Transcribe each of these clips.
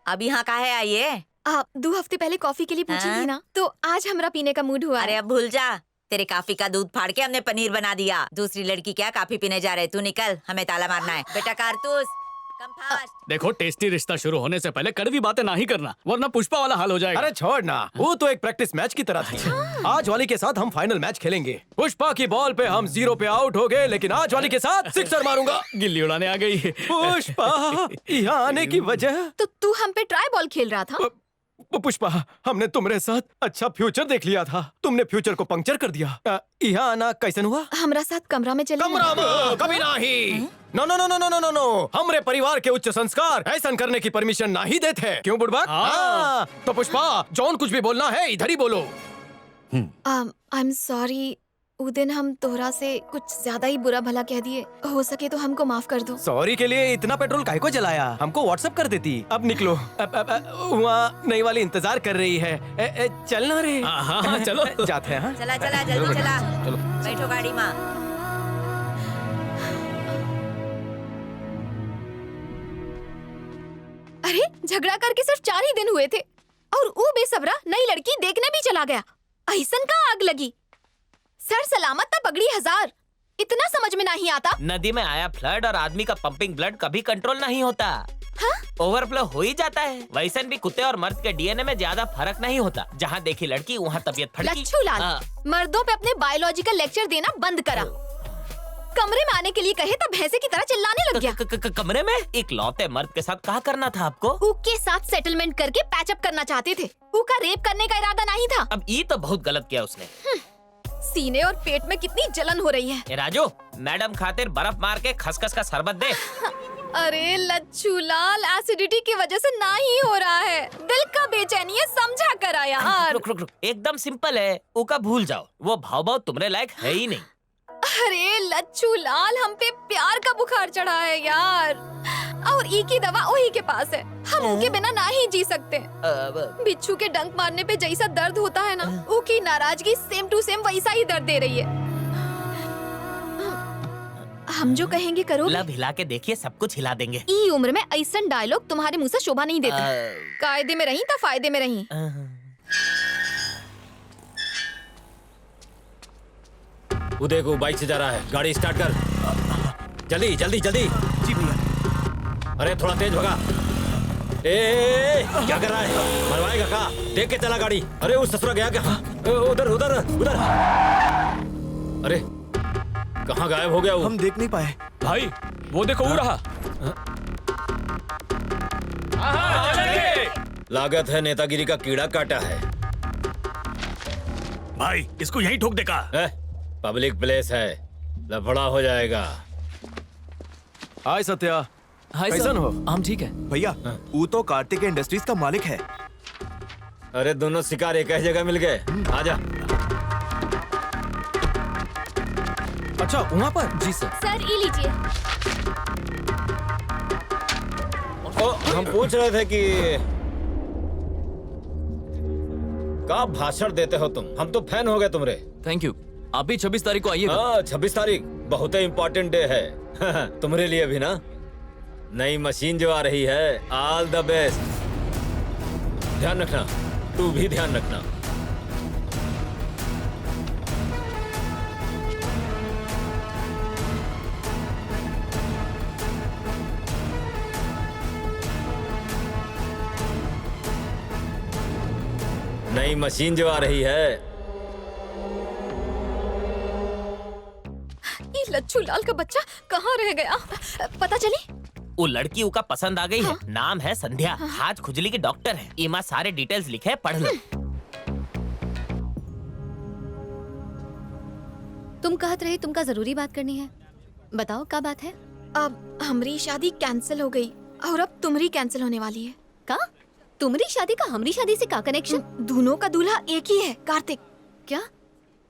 अब यहाँ काहे आई है? आप 2 हफ्ते पहले कॉफी के लिए पूछी हाँ? थी ना, तो आज हमरा पीने का मूड हुआ अरे है। अब भूल जा, तेरे कॉफी का दूध फाड़ के हमने पनीर बना दिया। दूसरी लड़की क्या कॉफी पीने जा रहे? तू निकल, हमें ताला मारना है। बेटा कारतूस, कम फास्ट। देखो, टेस्टी रिश्ता शुरू होने से पहले कड़वी बातें ना ही करना, वरना पुष्पा वाला हाल हो जाएगा। अरे छोड़ ना, वो तो एक प्रैक्टिस मैच की तरह थी। आज वाली के साथ हम फाइनल मैच खेलेंगे। पुष्पा की बॉल पे हम 0 पे आउट हो गए, लेकिन आज वाली के साथ सिक्सर मारूंगा। गिल्ली उड़ाने आ गई। पुष्पा, यहाँ आने की वजह? तो तू हम पे ट्राई बॉल खेल रहा था? पुष्पा, हमने तुम्हारे साथ अच्छा फ्यूचर देख लिया था, तुमने फ्यूचर को पंक्चर कर दिया। यहाँ आना कैसन हुआ? हमरा साथ कमरा में चले। कमरा में कभी नहीं। No no no no no no no, हमरे परिवार के उच्च संस्कार ऐसा करने की परमिशन नहीं देते। क्यों बुड़बक? तो पुष्पा, जॉन कुछ भी बोलना है इधर ही बोलो। आई एम सॉरी, उस दिन हम तोहरा से कुछ ज्यादा ही बुरा भला कह दिए। हो सके तो हमको माफ कर दो। सॉरी के लिए इतना पेट्रोल काहे को जलाया? हमको व्हाट्सएप कर देती। अब निकलो, वहाँ नई वाली इंतजार कर रही है। चलना रे। हाँ, चलो जाते हैं। चला चला जल्दी चला, बैठो गाड़ी में। अरे झगड़ा करके सिर्फ 4 ही दिन हुए थे और वो बेसब्रा नई लड़की देखने भी चला गया। ऐसन का आग लगी, सर सलामत था पगड़ी 1000। इतना समझ में नहीं आता। नदी में आया फ्लड और आदमी का पंपिंग ब्लड कभी कंट्रोल नहीं होता। हाँ? ओवरफ्लो हो ही जाता है। वैसन भी कुत्ते और मर्द के डीएनए में ज्यादा फर्क नहीं होता। जहाँ देखी लड़की वहाँ तबीयत फड़की। लच्छू लाल, मर्दों पे अपने बायोलॉजिकल लेक्चर देना बंद करा। कमरे में आने के लिए कहे तो भैंसे की तरह चिल्लाने लग गया। कमरे में एक लौते मर्द के साथ क्या करना था आपको? उसके साथ सेटलमेंट करके पैचअप करना चाहते थे। उसका रेप करने का इरादा नहीं था। अब ये तो बहुत गलत किया उसने। सीने और पेट में कितनी जलन हो रही है। ए राजू, मैडम खातिर बर्फ मार के खसखस का शरबत दे। अरे लच्छू लाल, एसिडिटी की वजह से ना ही हो रहा है। दिल का बेचैनी है, समझा करा यार। रुक रुक रुक, एकदम सिंपल है, उका भूल जाओ। वो भाव भाव तुम्हारे लायक है ही नहीं। अरे लच्छू लाल, हम पे प्यार का बुखार चढ़ा है यार, और ई की दवा वही के पास है। हम उनके बिना ना ही जी सकते। बिच्छू के डंक मारने पे जैसा दर्द होता है ना, उनकी नाराजगी सेम टू सेम वैसा ही दर्द दे रही है। हम जो कहेंगे करो। लब हिला के देखिए, सब कुछ हिला देंगे। ई उम्र में ऐसा डायलॉग तुम्हारे मुंह से शोभा नहीं देता। कायदे में रही तो फायदे में रही। उदय को बाइक से जा रहा है, गाड़ी स्टार्ट कर। जल्दी जल्दी जल्दी। जी भैया। अरे थोड़ा तेज भगा। ए, क्या कर रहा है? मरवाएगा का? देख के चला गाड़ी। अरे उस ससुरा गया क्या? उधर उधर उधर। अरे कहाँ गायब हो गया वो? हम देख नहीं पाए। भाई वो देखो उड़ रहा। लागत है नेतागिरी का कीड़ा काटा है। भाई इसको यहीं ठोक देगा। पब्लिक प्लेस है, लफड़ा हो जाएगा। हाय सत्या, कैसन हो? हम ठीक है भैया। वो तो कार्तिक इंडस्ट्रीज का मालिक है। अरे दोनों शिकार एक ही जगह मिल गए। आजा। अच्छा वहाँ पर? जी सर। सर ये लीजिए। हम पूछ रहे थे कि क्या भाषण देते हो तुम? हम तो फैन हो गए तुम्हारे। Thank you. आप भी 26 तारीख को आइएगा। हाँ 26 तारीख बहुत ही इम्पोर्टेंट डे है। तुम्हारे लिए भी ना। नई मशीन जो आ रही है, ऑल द बेस्ट। ध्यान रखना, तू भी ध्यान रखना। नई मशीन जो आ रही है। ये लच्छू लाल का बच्चा कहाँ रह गया? पता चली? वो लड़की उका पसंद आ गई है। नाम है संध्या। हाथ खुजली की डॉक्टर है। इमा सारे डिटेल्स लिखे, पढ़ लो। तुम कहत रहे तुमका जरूरी बात करनी है, बताओ क्या बात है? अब हमारी शादी कैंसिल हो गई और अब तुम्हारी कैंसिल होने वाली है। का? तुम्हारी शादी का हमारी शादी से का कनेक्शन? दोनों का दूल्हा एक ही है, कार्तिक। क्या?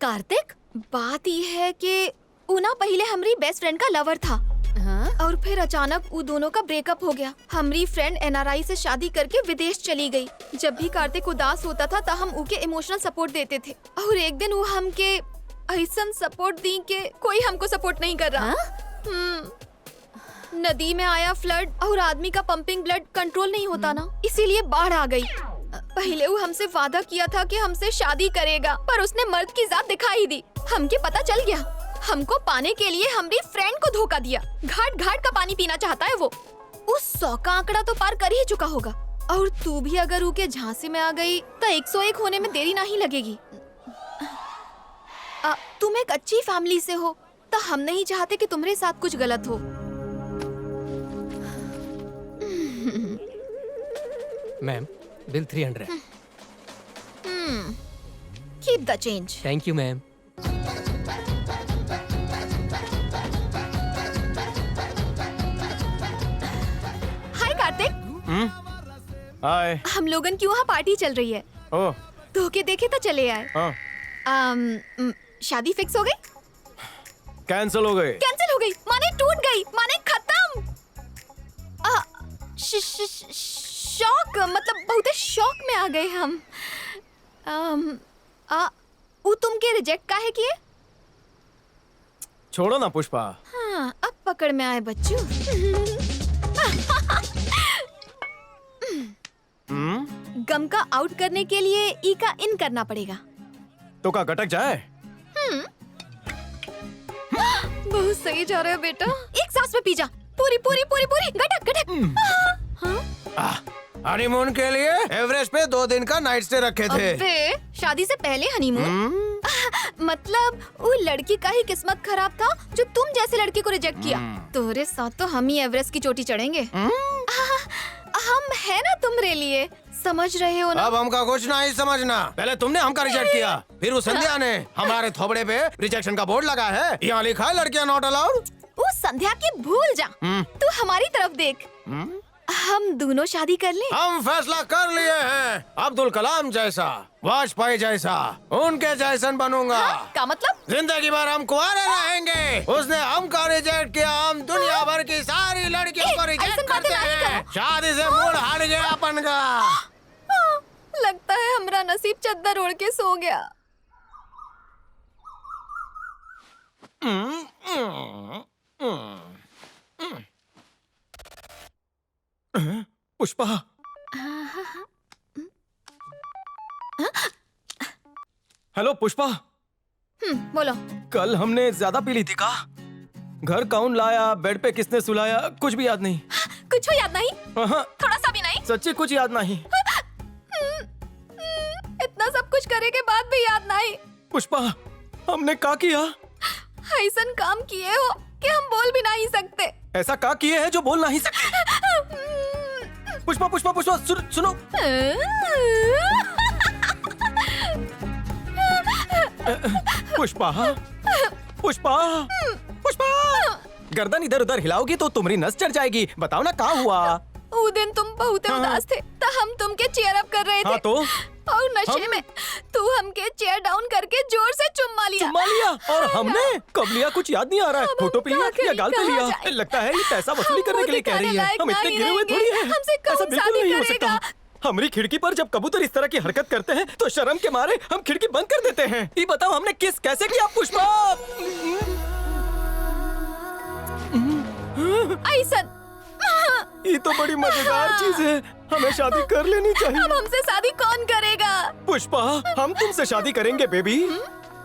कार्तिक? बात ये है कि उना पहले हमारी बेस्ट फ्रेंड का लवर था। हाँ? और फिर अचानक वो दोनों का ब्रेकअप हो गया। हमारी फ्रेंड एनआरआई से शादी करके विदेश चली गई। जब भी कार्तिक उदास होता था तो हम उनके इमोशनल सपोर्ट देते थे, और एक दिन वो हमके ऐसा सपोर्ट दी कि कोई हमको सपोर्ट नहीं कर रहा। नदी में आया फ्लड और आदमी का पंपिंग ब्लड कंट्रोल नहीं होता ना, इसीलिए बाढ़ आ गई। पहले वो हमसे वादा किया था कि हमसे शादी करेगा, पर उसने मर्द की जात दिखा ही दी। हमके पता चल गया, हमको पाने के लिए हमारी फ्रेंड को धोखा दिया। घाट घाट का पानी पीना चाहता है वो। उस 100 का आंकड़ा तो पार कर ही चुका होगा। और तू भी अगर उनके झांसे में आ गई तो 101 होने में देरी नहीं लगेगी। तुम एक अच्छी फैमिली से हो, तो हम नहीं चाहते कि तुम्हारे साथ कुछ गलत हो। Ma'am, bill 300। Keep the change. Thank you ma'am. Hi Karthik. Hi. हम लोगन की वहाँ पार्टी चल रही है। ओह। धोखे देखे तो चले आए। शादी फिक्स हो गई? कैंसिल हो गए। कैंसिल हो गई माने टूट गई, माने खत्म। शॉक, मतलब बहुत शॉक में आ गए हम। वो तुमके रिजेक्ट काहे किए? छोड़ो ना पुष्पा। हाँ, अब पकड़ में आए बच्चू। गम का आउट करने के लिए ई का इन करना पड़ेगा। तो का गटक जाए? बहुत सही जा रहा है बेटा। एक सांस में पी जा। पूरी पूरी पूरी पूरी गटक गटक। हनीमून के लिए एवरेस्ट पे 2 दिन का नाइट स्टे रखे थे। अबे, शादी से पहले हनीमून? मतलब वो लड़की का ही किस्मत खराब था जो तुम जैसे लड़की को रिजेक्ट किया। तुम्हारे साथ तो हम ही एवरेस्ट की चोटी चढ़ेंगे। हम है ना तुम्हारे लिए, समझ रहे हो ना? अब हमका कुछ नहीं समझना। पहले तुमने हमका रिजेक्ट किया, फिर उस संध्या ने हमारे थोबड़े पे रिजेक्शन का बोर्ड लगा है, यहाँ लिखा है लड़कियां नॉट अलाउड। वो संध्या की भूल जा। तू हमारी तरफ देख। हम दोनों शादी कर ले। हम फैसला कर लिए हैं, अब्दुल कलाम जैसा, वाजपेयी जैसा, उनके जैसन बनूंगा। क्या मतलब? जिंदगी भर हम कुंवारे रहेंगे। उसने हमका रिजेक्ट किया, हम दुनिया भर की सारी लड़कियों को रिजेक्ट करते हैं। शादी से मूड हट गया अपन का। लगता है हमारा नसीब चद्दर ओढ़ के सो गया। पुष्पा। हेलो पुष्पा। बोलो। कल हमने ज्यादा पी ली थी का? घर कौन लाया, बेड पे किसने सुलाया, कुछ भी याद नहीं। कुछ याद नहीं? थोड़ा सा भी नहीं? सच्ची कुछ याद नहीं। इतना सब कुछ करे के बाद भी याद नहीं? पुष्पा, हमने क्या किया? ऐसा काम किए हो कि हम बोल भी नहीं सकते। ऐसा क्या किए है जो बोल नहीं सकते? पुष्पा पुष्पा पुष्पा सुनो। पुष्पा पुष्पा पुष्पा, गर्दन इधर उधर हिलाओगी तो तुम्हारी नस चढ़ जाएगी। बताओ ना क्या हुआ? वो दिन तुम बहुत उदास थे, तो हम तुमके चेयर अप कर रहे थे। हाँ तो? और नशे में तू हमके चेयर डाउन करके जोर से चुम्मा लिया। चुम्मा लिया? और हमने कब लिया कुछ याद नहीं आ रहा है। फोटो पे लिया या गाल पे लिया? लगता है ये पैसा वसूली करने के लिए कह रही है। हम इतने गिरे हुए थोड़ी हैं। ऐसा बिल्कुल नहीं हो सकता। हमारी खिड़की पर जब कबूतर इस तरह की हरकत करते हैं तो शर्म के मारे हम खिड़की बंद कर देते हैं। ये बताओ हमने किस कैसे किया पुष्पा? ऐसा ये तो बड़ी मजेदार चीज है, हमें शादी कर लेनी चाहिए। अब हमसे शादी कौन करेगा? पुष्पा, हम तुमसे शादी करेंगे बेबी।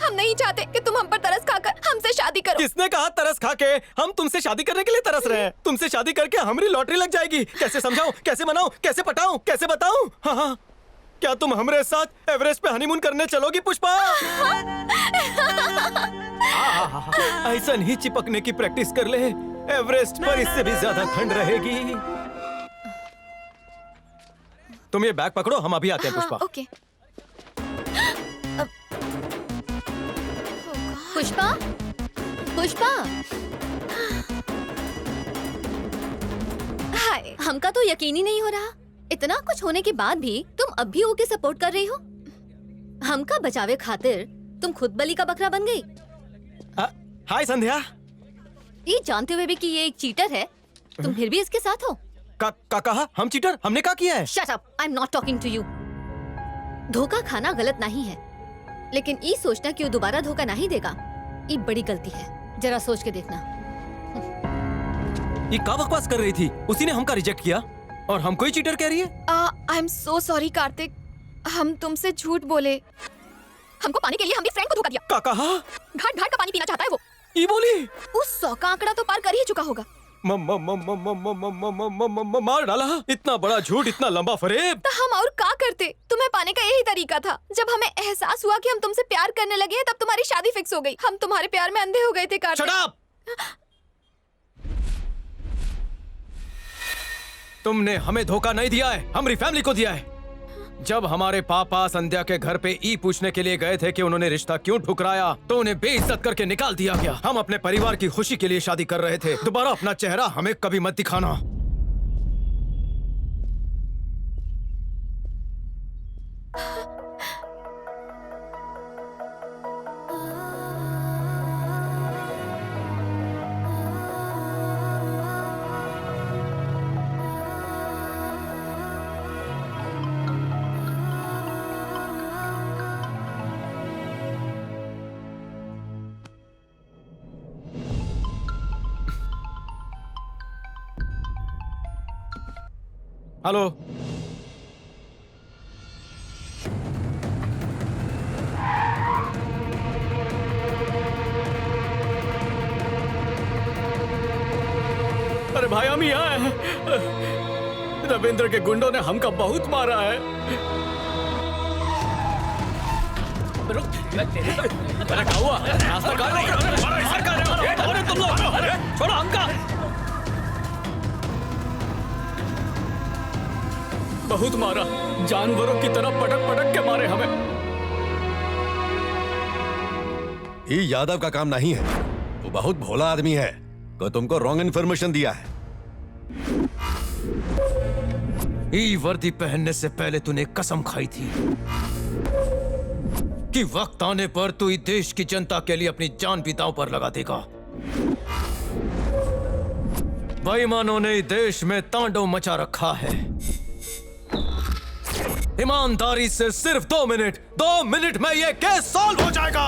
हम नहीं चाहते कि तुम हम पर तरस खाकर हमसे शादी करो। किसने कहा तरस खा के? हम तुमसे शादी करने के लिए तरस रहे हैं। तुमसे शादी करके हमारी लॉटरी लग जाएगी। कैसे समझाऊं, कैसे मनाऊं, कैसे पटाऊं, कैसे बताऊं? हाँ, क्या तुम हमारे साथ एवरेस्ट पे हनीमून करने चलोगी पुष्पा? ऐसा नहीं चिपकने की प्रैक्टिस कर ले, एवरेस्ट पर इससे भी ज्यादा ठंड रहेगी। तुम ये बैग पकड़ो, हम अभी आते हैं पुष्पा। ओके। पुष्पा, पुष्पा, हाय। हमका तो यकीन ही नहीं हो रहा। इतना कुछ होने के बाद भी तुम अब भी ओके सपोर्ट कर रही हो। हमका बचावे खातिर तुम खुद बलि का बकरा बन गई। हाय संध्या। ये जानते हुए भी कि ये एक चीटर है, तुम फिर भी इसके साथ हो। का कहा? हम चीटर? हमने क्या किया है? Shut up! I'm not talking to you. धोखा खाना गलत नहीं है, लेकिन ये सोचना कि वो दोबारा धोखा नहीं देगा, ये बड़ी गलती है। जरा सोच के देखना। ये क्या बकवास कर रही थी? उसी ने हमका रिजेक्ट किया और हमको ही चीटर कह रही है। I am so sorry Kartik, हम तुमसे झूठ बोले। हमको पाने के लिए हमने फ्रेंड को धोखा दिया। का कहा? घाट घाट का पानी पीना चाहता है वो। ये बोली उस 100 का आंकड़ा तो पार कर ही चुका होगा। मार डाला। इतना बड़ा झूठ, इतना लंबा फरेब। तो हम और क्या करते? तुम्हें पाने का यही तरीका था। जब हमें एहसास हुआ कि हम तुमसे प्यार करने लगे हैं, तब तुम्हारी शादी फिक्स हो गई। हम तुम्हारे प्यार में अंधे हो गए थे कार्तिक। Shut up! तुमने हमें धोखा नहीं दिया है, हमारी फैमिली को दिया है। जब हमारे पापा संध्या के घर पे ई पूछने के लिए गए थे कि उन्होंने रिश्ता क्यों ठुकराया, तो उन्हें बेइज्जत करके निकाल दिया गया। हम अपने परिवार की खुशी के लिए शादी कर रहे थे। दोबारा अपना चेहरा हमें कभी मत दिखाना। हेलो, अरे भाई हम यहाँ हैं। रविंद्र के गुंडों ने हमका बहुत मारा है। अरे क्या हुआ? नाश्ता कर रही हो? तुम लोग छोड़ो हमका। बहुत मारा, जानवरों की तरह पटक पटक के मारे हमें। ये यादव का काम नहीं है, वो बहुत भोला आदमी है, को तुमको रॉन्ग इन्फॉर्मेशन दिया है। ये वर्दी पहनने से पहले तूने कसम खाई थी कि वक्त आने पर तू इस देश की जनता के लिए अपनी जान भी दांव पर लगा देगा। बेईमानों ने इस देश में तांडव मचा रखा है। ईमानदारी से सिर्फ 2 मिनट में ये केस सॉल्व हो जाएगा।